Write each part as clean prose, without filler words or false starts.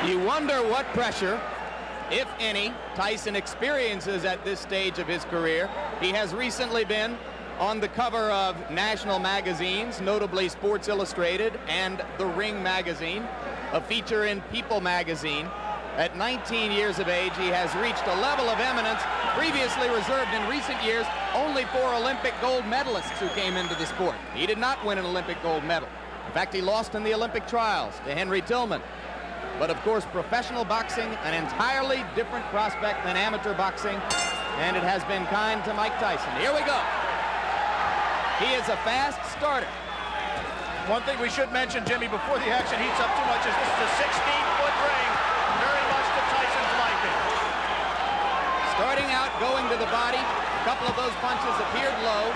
You wonder what pressure, if any, Tyson experiences at this stage of his career. He has recently been on the cover of national magazines, notably Sports Illustrated and The Ring magazine, a feature in People magazine. At 19 years of age, he has reached a level of eminence previously reserved in recent years only for Olympic gold medalists who came into the sport. He did not win an Olympic gold medal. In fact, he lost in the Olympic trials to Henry Tillman. But of course, professional boxing, an entirely different prospect than amateur boxing, and it has been kind to Mike Tyson. Here we go. He is a fast starter. One thing we should mention, Jimmy, before the action heats up too much, is this is a 16-foot ring, very much to Tyson's liking. Starting out, going to the body. A couple of those punches appeared low.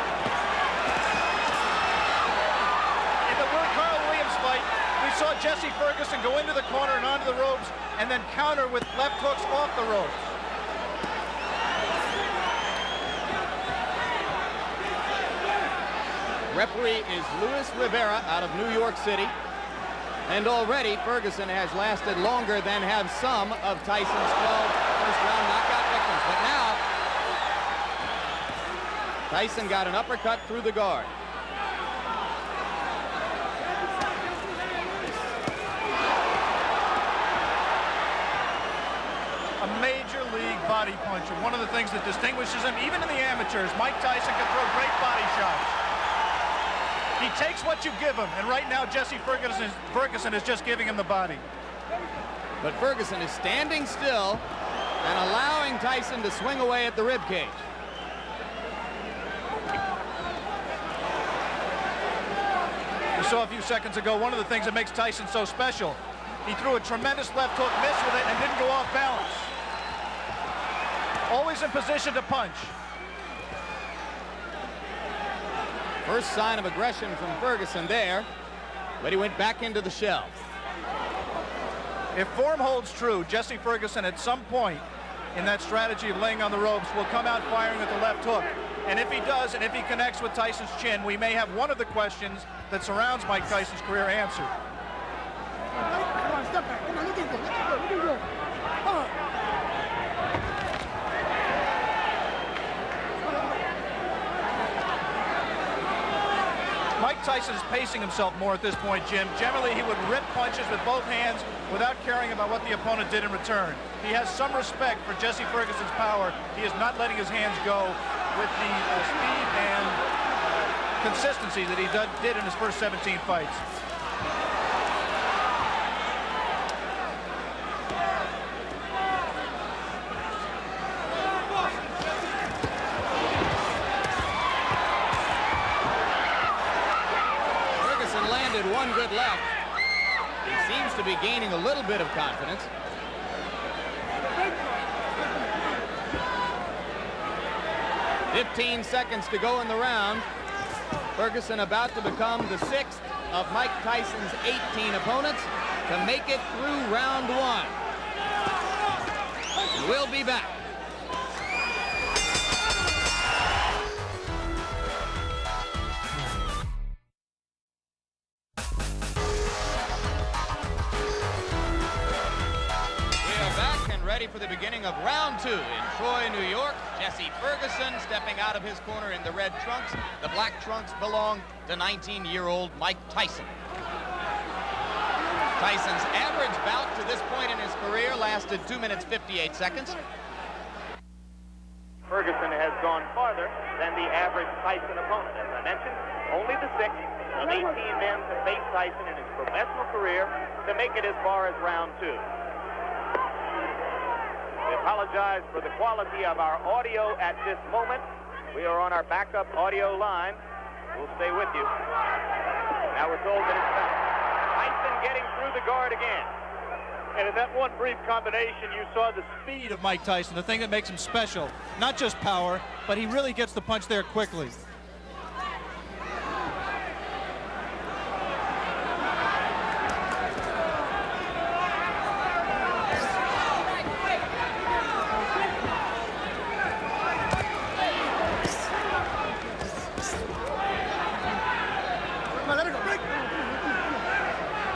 In the Carl Williams fight, we saw Jesse Ferguson go into the corner and onto the ropes and then counter with left hooks off the ropes. Referee is Luis Rivera out of New York City. And already Ferguson has lasted longer than have some of Tyson's 12 first-round knockout victims. But now, Tyson got an uppercut through the guard. A major league body puncher. One of the things that distinguishes him, even in the amateurs, Mike Tyson can throw great body shots. He takes what you give him, and right now Jesse Ferguson is just giving him the body. But Ferguson is standing still and allowing Tyson to swing away at the ribcage. We saw a few seconds ago one of the things that makes Tyson so special. He threw a tremendous left hook, missed with it, and didn't go off balance. Always in position to punch. First sign of aggression from Ferguson there, but he went back into the shell. If form holds true, Jesse Ferguson at some point in that strategy of laying on the ropes will come out firing with the left hook. And if he does, and if he connects with Tyson's chin, we may have one of the questions that surrounds Mike Tyson's career answered. Come on, step back. Come on, look at this. Come on. Mike Tyson is pacing himself more at this point, Jim. Generally, he would rip punches with both hands without caring about what the opponent did in return. He has some respect for Jesse Ferguson's power. He is not letting his hands go with the speed and consistency that he did in his first 17 fights. One good left. He seems to be gaining a little bit of confidence. "15 seconds to go in the round. Ferguson about to become the 6th of Mike Tyson's 18 opponents to make it through round 1. We'll be back. For the beginning of round 2 in Troy, New York. Jesse Ferguson stepping out of his corner in the red trunks. The black trunks belong to 19-year-old Mike Tyson. Tyson's average bout to this point in his career lasted 2 minutes 58 seconds. Ferguson has gone farther than the average Tyson opponent. As I mentioned, only the 6th of 18 men to face Tyson in his professional career to make it as far as round 2. We apologize for the quality of our audio at this moment. We are on our backup audio line. We'll stay with you. Now we're told that it's back. Tyson getting through the guard again. And in that one brief combination, you saw the speed of Mike Tyson, the thing that makes him special. Not just power, but he really gets the punch there quickly.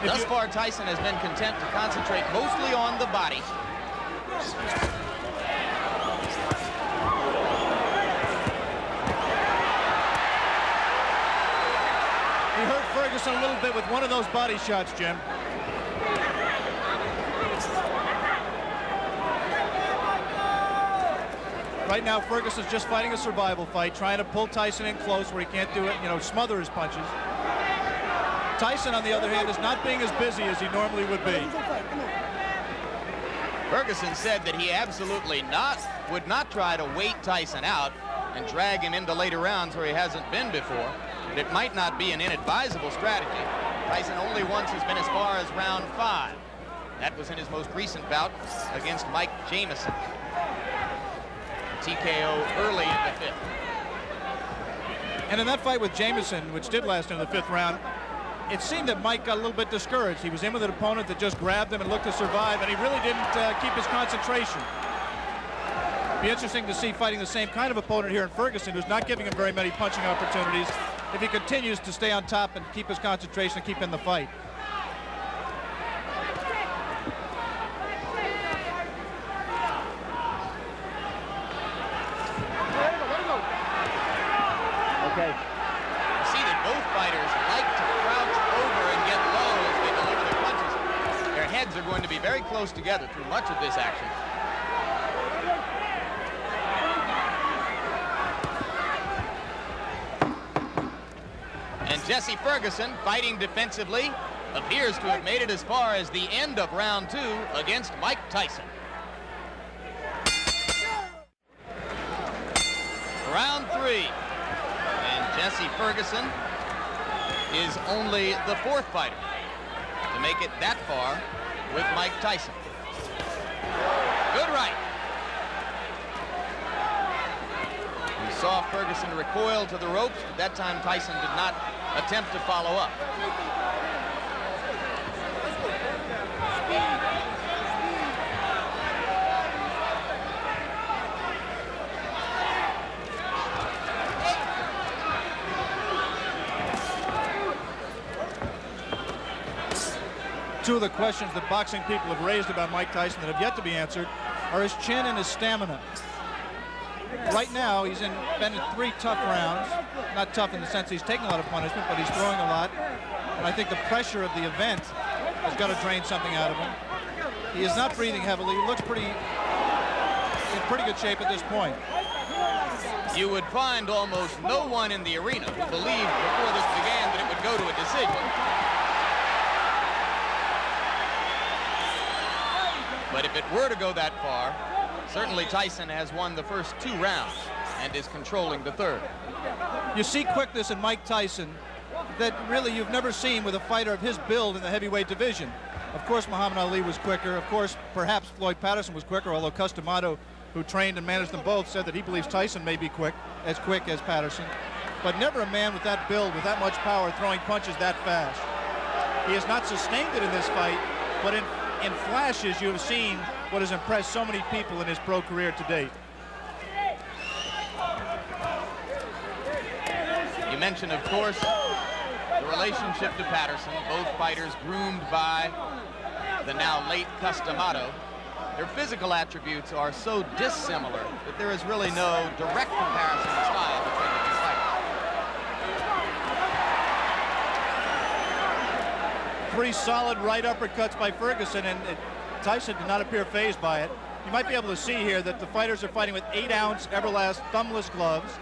Thus far, Tyson has been content to concentrate mostly on the body. He hurt Ferguson a little bit with one of those body shots, Jim. Right now, Ferguson's just fighting a survival fight, trying to pull Tyson in close where he can't do it, smother his punches. Tyson, on the other hand, is not being as busy as he normally would be. Ferguson said that he absolutely would not try to wait Tyson out and drag him into later rounds where he hasn't been before. But it might not be an inadvisable strategy. Tyson only once has been as far as round 5. That was in his most recent bout against Mike Jamison. TKO early in the 5th. And in that fight with Jamison, which did last into the 5th round, it seemed that Mike got a little bit discouraged. He was in with an opponent that just grabbed him and looked to survive, and he really didn't keep his concentration. Be interesting to see fighting the same kind of opponent here in Ferguson, who's not giving him very many punching opportunities, if he continues to stay on top and keep his concentration and keep in the fight. Okay. You see that both fighters like to crouch over and get low as they deliver their punches. Their heads are going to be very close together through much of this action. And Jesse Ferguson, fighting defensively, appears to have made it as far as the end of round 2 against Mike Tyson. Round 3. Jesse Ferguson is only the 4th fighter to make it that far with Mike Tyson. Good right. We saw Ferguson recoil to the ropes, but that time Tyson did not attempt to follow up. Two of the questions that boxing people have raised about Mike Tyson that have yet to be answered are his chin and his stamina. Right now, he's been in 3 tough rounds. Not tough in the sense he's taking a lot of punishment, but he's throwing a lot. And I think the pressure of the event has got to drain something out of him. He is not breathing heavily. He looks in pretty good shape at this point. You would find almost no one in the arena who believed before this began that it would go to a decision. But if it were to go that far, certainly Tyson has won the first 2 rounds and is controlling the 3rd. You see quickness in Mike Tyson that really you've never seen with a fighter of his build in the heavyweight division. Of course, Muhammad Ali was quicker. Of course, perhaps Floyd Patterson was quicker, although Customato, who trained and managed them both, said that he believes Tyson may be quick as Patterson. But never a man with that build, with that much power, throwing punches that fast. He has not sustained it in this fight, but in flashes, you have seen what has impressed so many people in his pro career to date. You mentioned, of course, the relationship to Patterson. Both fighters groomed by the now late Customato. Their physical attributes are so dissimilar that there is really no direct comparison in style between the 2 fighters. 3 solid right uppercuts by Ferguson, and Tyson did not appear fazed by it. You might be able to see here that the fighters are fighting with 8-ounce Everlast thumbless gloves.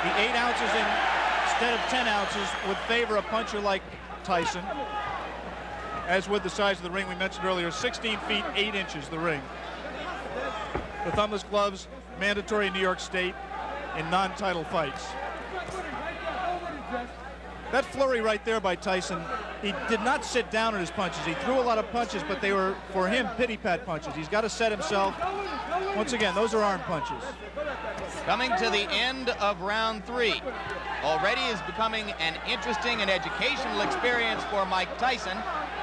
The 8 ounces instead of 10 ounces would favor a puncher like Tyson, as with the size of the ring we mentioned earlier, 16 feet 8 inches the ring. The thumbless gloves mandatory in New York State in non-title fights. That flurry right there by Tyson, he did not sit down on his punches. He threw a lot of punches, but they were, for him, pity-pat punches. He's got to set himself. Once again, those are arm punches. Coming to the end of round 3. Already is becoming an interesting and educational experience for Mike Tyson,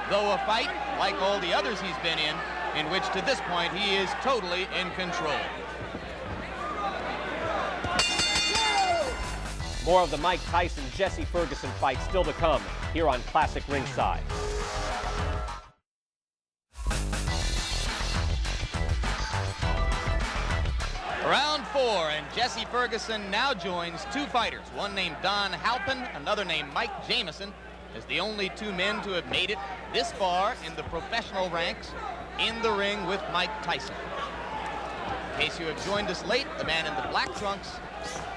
though a fight, like all the others he's been in which to this point he is totally in control. More of the Mike Tyson-Jesse Ferguson fight still to come. here on Classic Ringside. Round 4, and Jesse Ferguson now joins two fighters, one named Don Halpin, another named Mike Jamison, as the only two men to have made it this far in the professional ranks in the ring with Mike Tyson. In case you have joined us late, the man in the black trunks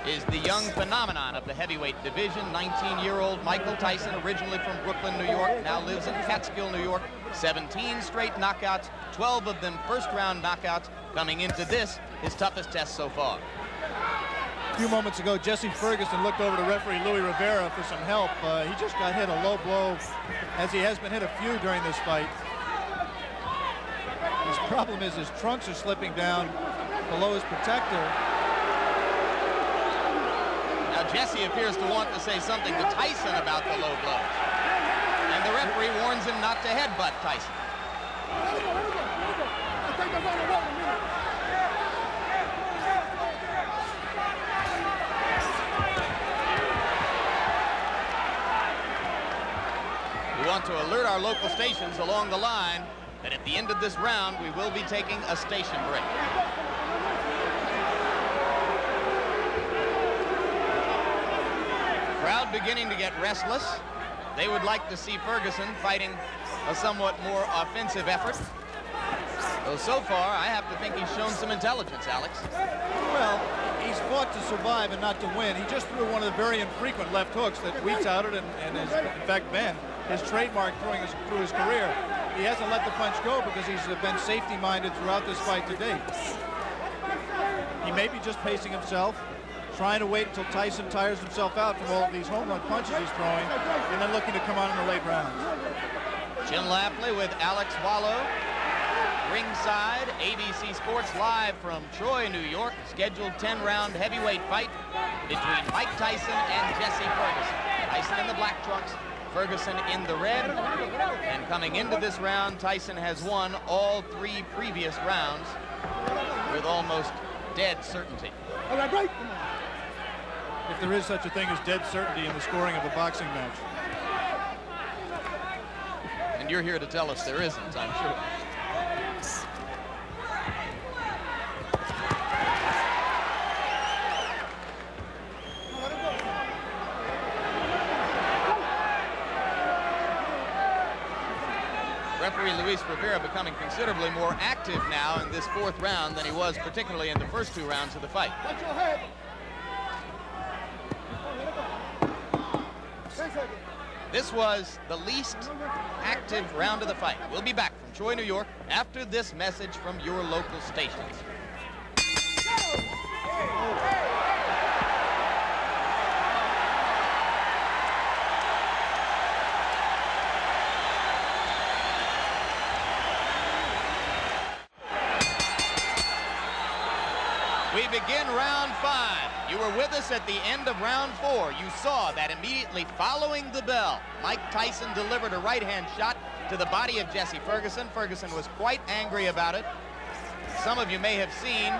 is the young phenomenon of the heavyweight division, 19-year-old Michael Tyson, originally from Brooklyn, New York, now lives in Catskill, New York. 17 straight knockouts, 12 of them first-round knockouts, coming into this, his toughest test so far. A few moments ago, Jesse Ferguson looked over to referee Louis Rivera for some help. He just got hit a low blow, as he has been hit a few during this fight. His problem is his trunks are slipping down below his protector. Now Jesse appears to want to say something to Tyson about the low blows. And the referee warns him not to headbutt Tyson. We want to alert our local stations along the line that at the end of this round, we will be taking a station break. Crowd beginning to get restless. They would like to see Ferguson fighting a somewhat more offensive effort. Though so far, I have to think he's shown some intelligence, Alex. Well, he's fought to survive and not to win. He just threw one of the very infrequent left hooks that we touted and has, in fact, been his trademark through his career. He hasn't let the punch go because he's been safety-minded throughout this fight to date. He may be just pacing himself, trying to wait until Tyson tires himself out from all of these home run punches he's throwing, and then looking to come on in the late rounds. Jim Lapley with Alex Wallow. Ringside, ABC Sports live from Troy, New York. Scheduled 10-round heavyweight fight between Mike Tyson and Jesse Ferguson. Tyson in the black trunks, Ferguson in the red. And coming into this round, Tyson has won all 3 previous rounds with almost dead certainty. If there is such a thing as dead certainty in the scoring of a boxing match. And you're here to tell us there isn't, I'm sure. Referee Luis Rivera becoming considerably more active now in this 4th round than he was particularly in the first 2 rounds of the fight. This was the least active round of the fight. We'll be back from Troy, New York after this message from your local stations. We begin round 5. You were with us at the end of round 4. You saw that immediately following the bell, Mike Tyson delivered a right-hand shot to the body of Jesse Ferguson. Ferguson was quite angry about it. Some of you may have seen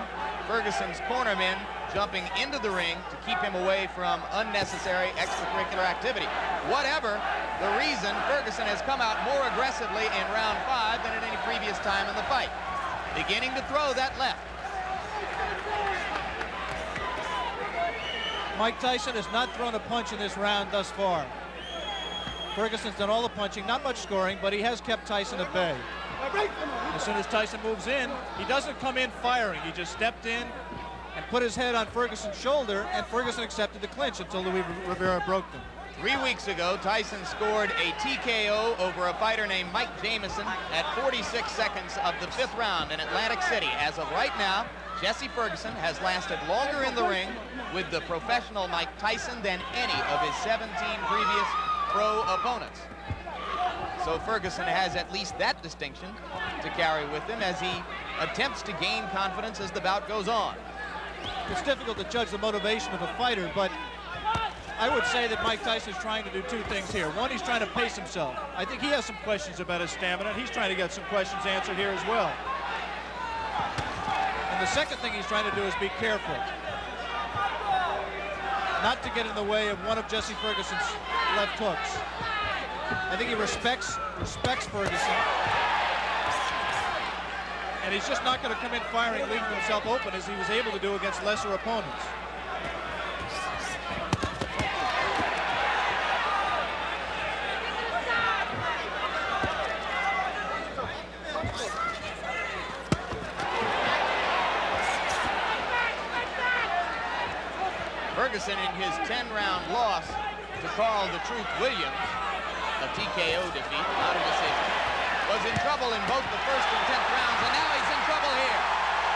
Ferguson's cornermen jumping into the ring to keep him away from unnecessary extracurricular activity. Whatever the reason, Ferguson has come out more aggressively in round 5 than at any previous time in the fight. Beginning to throw that left. Mike Tyson has not thrown a punch in this round thus far. Ferguson's done all the punching, not much scoring, but he has kept Tyson at bay. As soon as Tyson moves in, he doesn't come in firing. He just stepped in and put his head on Ferguson's shoulder, and Ferguson accepted the clinch until Louis Rivera broke them. 3 weeks ago, Tyson scored a TKO over a fighter named Mike Jamison at 46 seconds of the 5th round in Atlantic City. As of right now, Jesse Ferguson has lasted longer in the ring with the professional Mike Tyson than any of his 17 previous pro opponents. So Ferguson has at least that distinction to carry with him as he attempts to gain confidence as the bout goes on. It's difficult to judge the motivation of a fighter, but I would say that Mike Tyson is trying to do 2 things here. One, he's trying to pace himself. I think he has some questions about his stamina, and he's trying to get some questions answered here as well. And the second thing he's trying to do is be careful not to get in the way of one of Jesse Ferguson's left hooks. I think he respects Ferguson. And he's just not going to come in firing, leaving himself open as he was able to do against lesser opponents. Ferguson, in his 10-round loss to Carl the Truth Williams, a TKO defeat, not a decision, was in trouble in both the first and 10th rounds, and now he's in trouble here.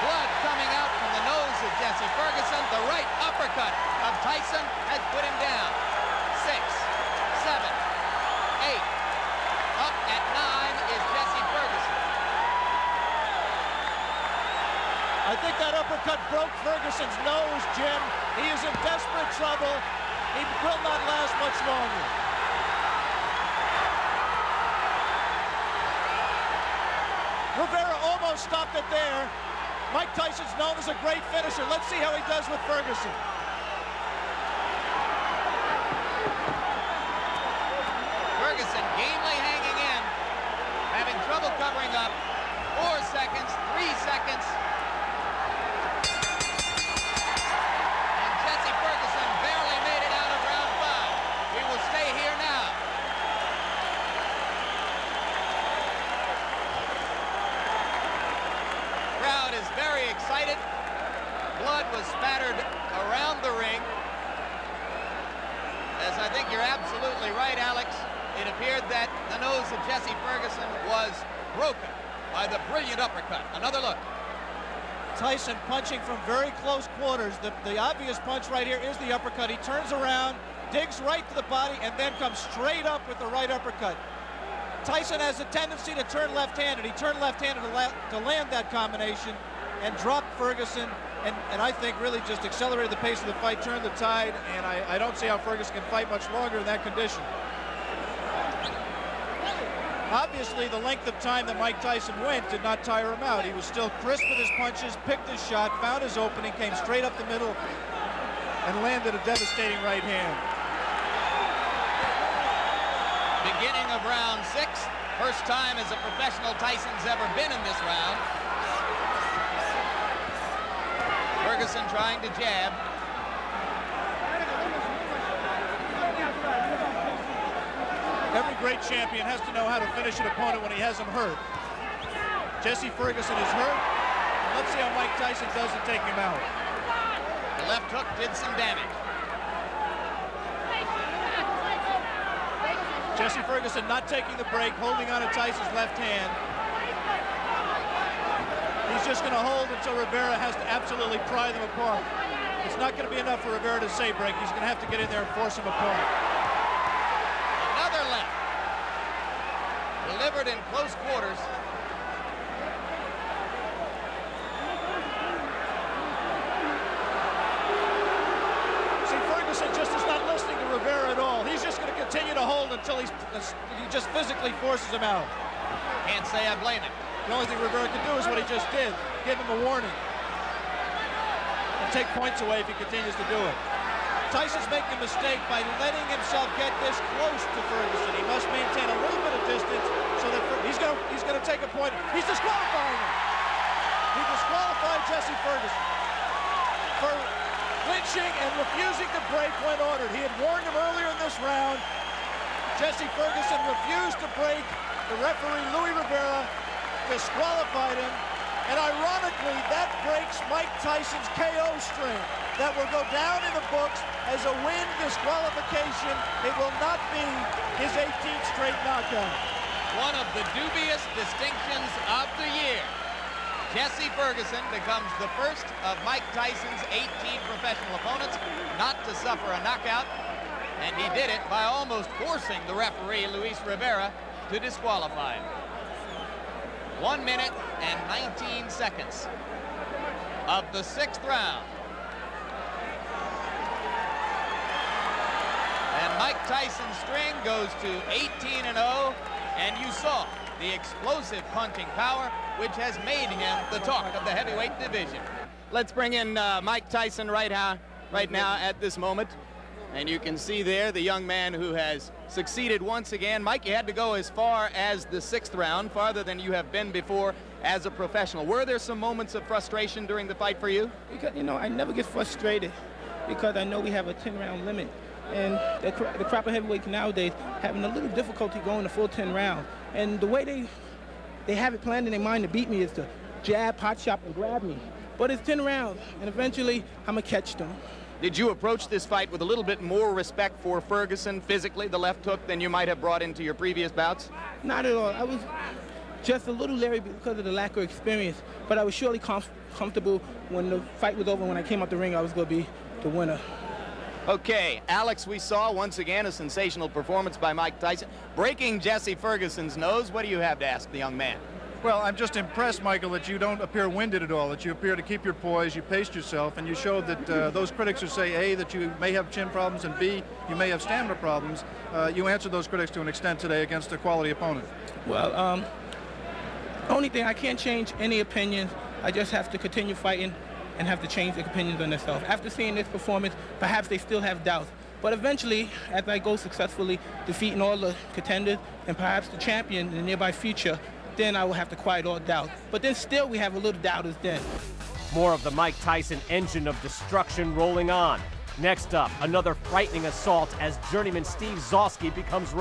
Blood coming out from the nose of Jesse Ferguson. The right uppercut of Tyson has put him down. 6, 7, 8. Up at 9 is Jesse Ferguson. I think that uppercut broke Ferguson's nose, Jim. He is in desperate trouble. He will not last much longer. Rivera almost stopped it there. Mike Tyson's known as a great finisher. Let's see how he does with Ferguson. Ferguson gamely hanging in, having trouble covering up. 4 seconds, 3 seconds. And Jesse Ferguson barely made it out of round 5. We will stay here now. Crowd is very excited. Blood was spattered around the ring. As I think you're absolutely right, Alex. It appeared that the nose of Jesse Ferguson was broken by the brilliant uppercut. Another look. Tyson punching from very close quarters. The obvious punch right here is the uppercut. He turns around, digs right to the body, and then comes straight up with the right uppercut. Tyson has a tendency to turn left-handed. He turned left-handed to land that combination and dropped Ferguson, and I think really just accelerated the pace of the fight, turned the tide, and I don't see how Ferguson can fight much longer in that condition. Obviously, the length of time that Mike Tyson went did not tire him out. He was still crisp with his punches, picked his shot, found his opening, came straight up the middle, and landed a devastating right hand. Beginning of round 6. First time as a professional Tyson's ever been in this round. Ferguson trying to jab. Every great champion has to know how to finish an opponent when he has him hurt. Jesse Ferguson is hurt. Let's see how Mike Tyson does to take him out. The left hook did some damage. Jesse Ferguson not taking the break, holding on to Tyson's left hand. He's just going to hold until Rivera has to absolutely pry them apart. It's not going to be enough for Rivera to say break. He's going to have to get in there and force him apart. Another left. Delivered in close quarters. See, Ferguson just is not listening to Rivera at all. He's just going to continue to hold until he just physically forces him out. Can't say I blame him. The only thing Rivera can do is what he just did. Give him a warning. And take points away if he continues to do it. Tyson's making a mistake by letting himself get this close to Ferguson. He must maintain a little bit of distance so that he's going to take a point. He's disqualifying him. He disqualified Jesse Ferguson for clinching and refusing to break when ordered. He had warned him earlier in this round. Jesse Ferguson refused to break. The referee, Louis Rivera, disqualified him. And ironically, that breaks Mike Tyson's KO string. That will go down in the books as a win disqualification. It will not be his 18th straight knockout. One of the dubious distinctions of the year. Jesse Ferguson becomes the first of Mike Tyson's 18 professional opponents not to suffer a knockout. And he did it by almost forcing the referee, Luis Rivera, to disqualify him. 1 minute and 19 seconds of the 6th round. And Mike Tyson's string goes to 18-0, and you saw the explosive punching power, which has made him the talk of the heavyweight division. Let's bring in Mike Tyson right now at this moment. And you can see there the young man who has succeeded once again. Mike, you had to go as far as the 6th round, farther than you have been before as a professional. Were there some moments of frustration during the fight for you? Because, you know, I never get frustrated because I know we have a 10-round limit. And the crop of heavyweights nowadays having a little difficulty going the full 10 rounds. And the way they have it planned in their mind to beat me is to jab, pot shot, and grab me. But it's 10 rounds, and eventually I'm going to catch them. Did you approach this fight with a little bit more respect for Ferguson physically, the left hook, than you might have brought into your previous bouts? Not at all. I was just a little leery because of the lack of experience, but I was surely comfortable when the fight was over. When I came out the ring, I was going to be the winner. Okay, Alex, we saw once again a sensational performance by Mike Tyson, breaking Jesse Ferguson's nose. What do you have to ask the young man? Well, I'm just impressed, Michael, that you don't appear winded at all, that you appear to keep your poise, you paced yourself, and you showed that those critics who say, A, that you may have chin problems, and B, you may have stamina problems, you answered those critics to an extent today against a quality opponent. Well, only thing, I can't change any opinions. I just have to continue fighting and have to change their opinions on themselves. After seeing this performance, perhaps they still have doubts. But eventually, as I go successfully defeating all the contenders and perhaps the champion in the nearby future, then I will have to quiet all doubt. But then still we have a little doubters then. More of the Mike Tyson engine of destruction rolling on. Next up, another frightening assault as journeyman Steve Zosky becomes